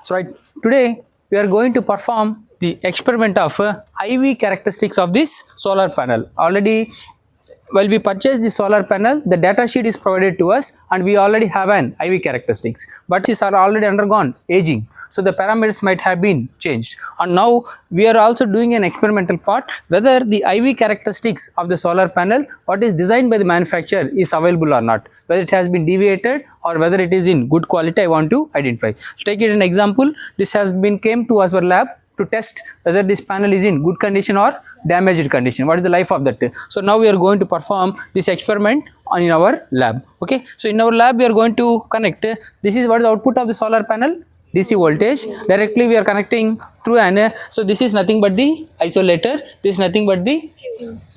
So right today we are going to perform the experiment of IV characteristics of this solar panel. Already while we purchase the solar panel, the data sheet is provided to us and we already have an IV characteristics, but these are already undergone aging. So the parameters might have been changed, and now we are also doing an experimental part whether the IV characteristics of the solar panel what is designed by the manufacturer is available or not, whether it has been deviated or whether it is in good quality. I want to identify. Take it an example. This has been came to our lab to test whether this panel is in good condition or damaged condition. What is the life of that? So now we are going to perform this experiment in our lab. Okay, so in our lab we are going to connect, this is what is the output of the solar panel, DC voltage. Directly we are connecting through an, so this is nothing but the isolator, this is nothing but the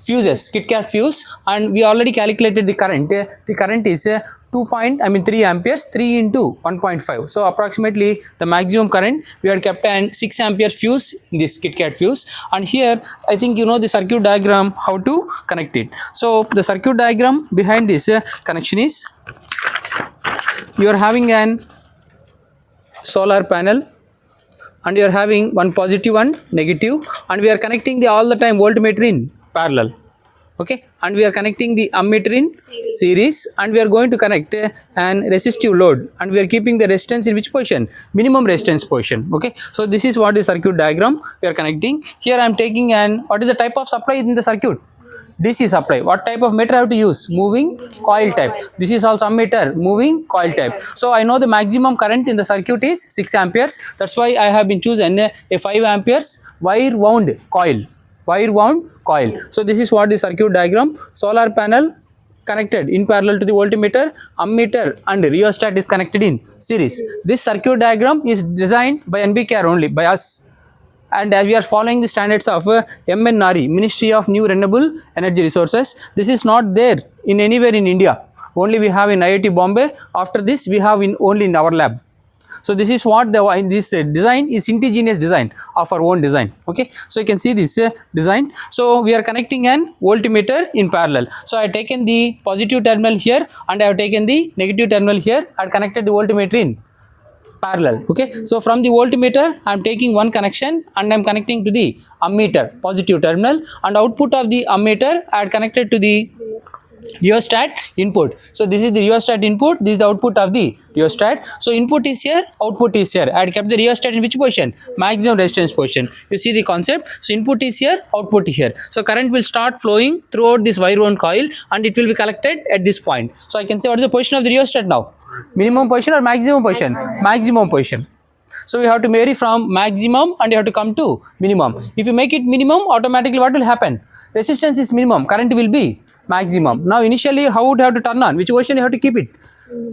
fuses, KitKat fuse, and we already calculated the current. The current is 3 amperes, 3 into 1.5. So approximately the maximum current we had kept an 6 ampere fuse in this KitKat fuse, and here I think you know the circuit diagram how to connect it. So the circuit diagram behind this connection is, you are having an solar panel and you are having one positive, one negative, and we are connecting the all the time voltmeter in parallel. Okay, and we are connecting the ammeter in series, and we are going to connect an resistive load, and we are keeping the resistance in which position? Minimum resistance position. Okay, so this is what is circuit diagram we are connecting. Here I am taking an, what is the type of supply in the circuit? DC supply. What type of meter I have to use? Moving coil type. This is also ammeter, moving coil type. So I know the maximum current in the circuit is 6 amperes. That's why I have been chosen a 5 amperes wire wound coil. Wire wound coil. So this is what the circuit diagram. Solar panel connected in parallel to the voltmeter, ammeter and rheostat is connected in series. This circuit diagram is designed by NBKR only, by us, and as we are following the standards of MNRE, Ministry of New Renewable Energy Resources. This is not there in anywhere in India. Only we have in IIT Bombay. After this we have in only in our lab. So this is what this design is, indigenous design of our own design. Okay, so you can see this design. So we are connecting an voltmeter in parallel. So I have taken the positive terminal here and I have taken the negative terminal here and connected the voltmeter in parallel. Okay, so from the voltmeter I am taking one connection and I am connecting to the ammeter, positive terminal, and output of the ammeter I had connected to the rheostat input. So this is the rheostat input, this is the output of the rheostat. So input is here, output is here. I had kept the rheostat in which position? Maximum resistance position. You see the concept. So input is here, output is here. So current will start flowing throughout this wire wound coil and it will be collected at this point. So I can say what is the position of the rheostat now? Minimum position or maximum position? Maximum position. So we have to vary from maximum and you have to come to minimum. If you make it minimum, automatically what will happen? Resistance is minimum, current will be maximum. Now initially how would you have to turn on? Which position you have to keep it?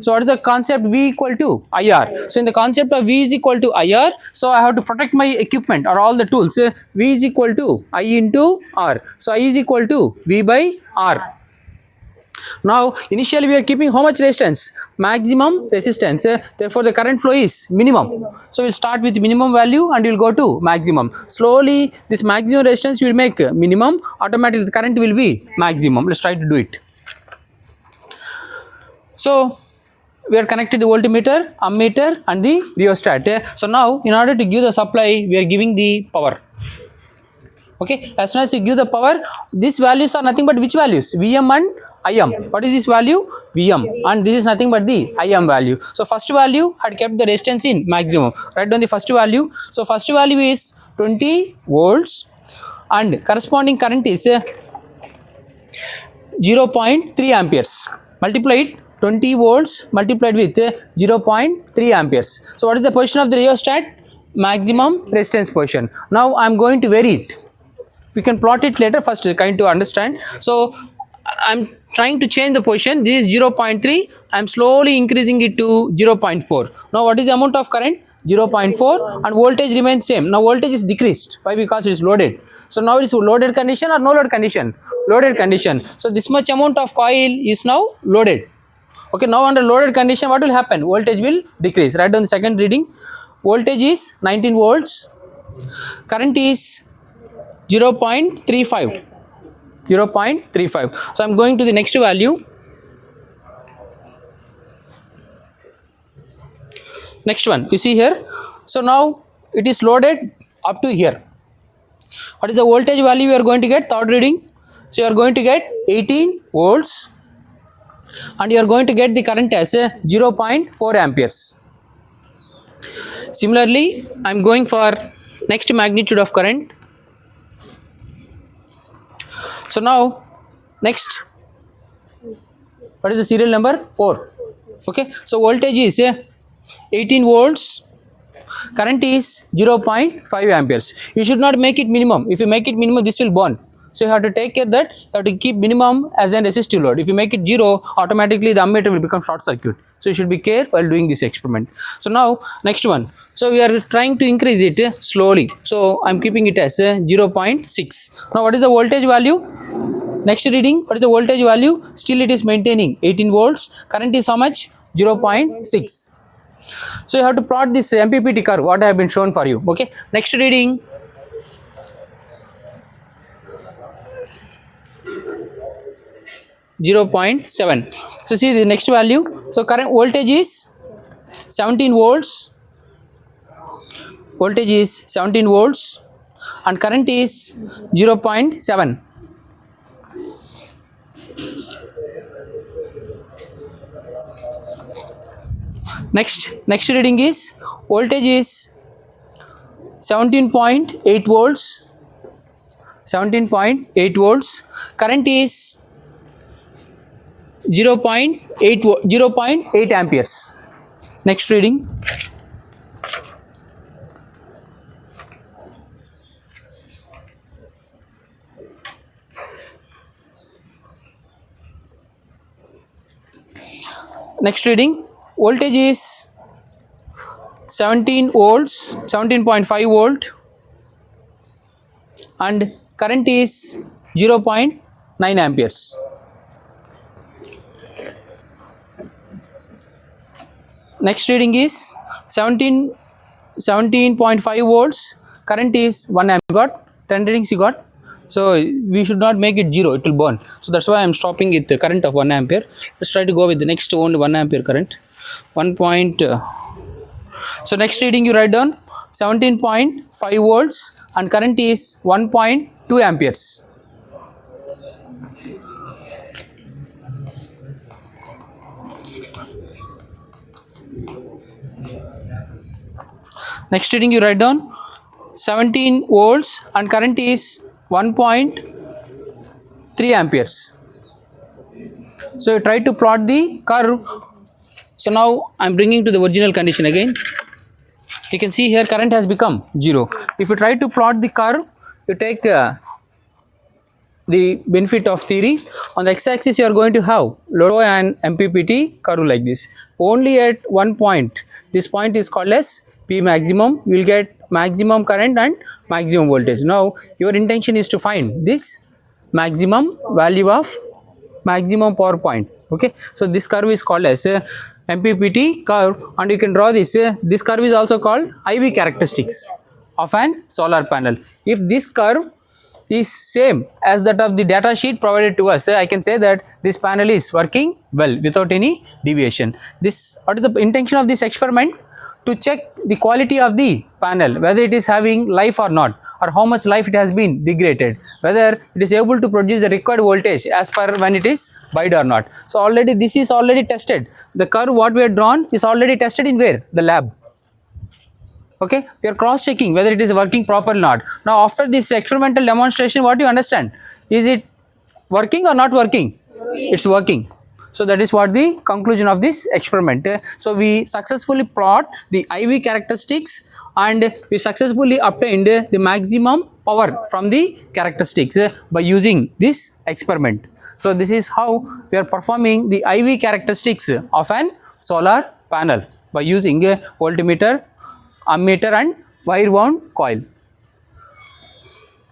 So what is the concept? V equal to IR. So in the concept of V is equal to IR, so I have to protect my equipment or all the tools. V is equal to I into R. So I is equal to V by R. Now initially we are keeping how much resistance? Maximum resistance. Therefore the current flow is minimum. So we'll start with minimum value and we'll go to maximum. Slowly this maximum resistance will make minimum. Automatically the current will be maximum. Let's try to do it. So we are connected the voltmeter, ammeter and the rheostat. So now in order to give the supply we are giving the power. Okay, as soon as you give the power, these values are nothing but which values? Vm and Im. What is this value? Vm, and this is nothing but the Im value. So first value had kept the resistance in maximum. Write down the first value. So first value is 20 volts and corresponding current is 0.3 amperes. Multiply it, 20 volts multiplied with 0.3 amperes. So what is the position of the rheostat? Maximum resistance position. Now I am going to vary it. We can plot it later, first kind to understand. So I am trying to change the position. This is 0.3. I am slowly increasing it to 0.4. Now what is the amount of current? 0.4 and voltage remains same. Now voltage is decreased. Why? Because it is loaded. So now it is loaded condition or no load condition? Loaded condition. So this much amount of coil is now loaded. Okay, now under loaded condition what will happen? Voltage will decrease. Write down the second reading. Voltage is 19 volts. Current is 0.35. 0.35. So I am going to the next value. Next one, you see here So now it is loaded up to here. What is the voltage value we are going to get? Third reading. So you are going to get 18 volts and you are going to get the current as 0.4 amperes. Similarly, I am going for next magnitude of current. So now next, what is the serial number? 4. Okay, so voltage is 18 volts, current is 0.5 amperes. You should not make it minimum. If you make it minimum, this will burn. So you have to take care that you have to keep minimum as an resistive load. If you make it 0, automatically the ammeter will become short circuit. So you should be careful while doing this experiment. So now next one. So we are trying to increase it slowly. So I am keeping it as 0.6. Now what is the voltage value? Next reading, what is the voltage value? Still it is maintaining 18 volts. Current is how much? 0.6. So you have to plot this MPPT curve, what I have been shown for you. Okay. Next reading. .7. So see the next value. So current voltage is 17 volts. Voltage is 17 volts and current is 0.7. Next reading is voltage is 17.8 volts. 17.8 volts. Current is 0.8 amperes. Next reading. Next reading, voltage is 17 volts, 17.5 volt and current is 0.9 amperes. Next reading is 17.5 volts, current is 1 ampere. You got 10 readings you got. So we should not make it 0, it will burn. So that's why I am stopping with the current of 1 ampere. Let's try to go with the next only 1 ampere current. So next reading you write down 17.5 volts and current is 1.2 amperes. Next reading you write down 17 volts and current is 1.3 amperes. So you try to plot the curve. So now I am bringing to the original condition again. You can see here current has become 0. If you try to plot the curve, you take the benefit of theory. On the x-axis you are going to have load and MPPT curve like this. Only at one point, this point is called as P maximum. You will get maximum current and maximum voltage. Now your intention is to find this maximum value of maximum power point. Okay, so this curve is called as MPPT curve and you can draw this. This curve is also called IV characteristics of an solar panel. If this curve is same as that of the data sheet provided to us, I can say that this panel is working well without any deviation. This, what is the intention of this experiment? To check the quality of the panel, whether it is having life or not, or how much life it has been degraded, whether it is able to produce the required voltage as per when it is buyed or not. So already this is already tested. The curve what we have drawn is already tested in where? The lab. Okay, we are cross checking whether it is working properly or not. Now after this experimental demonstration, what do you understand? Is it working or not working? It's working. So that is what the conclusion of this experiment. So we successfully plot the IV characteristics and we successfully obtained the maximum power from the characteristics by using this experiment. So this is how we are performing the IV characteristics of an solar panel by using a voltmeter, ammeter and wire wound coil.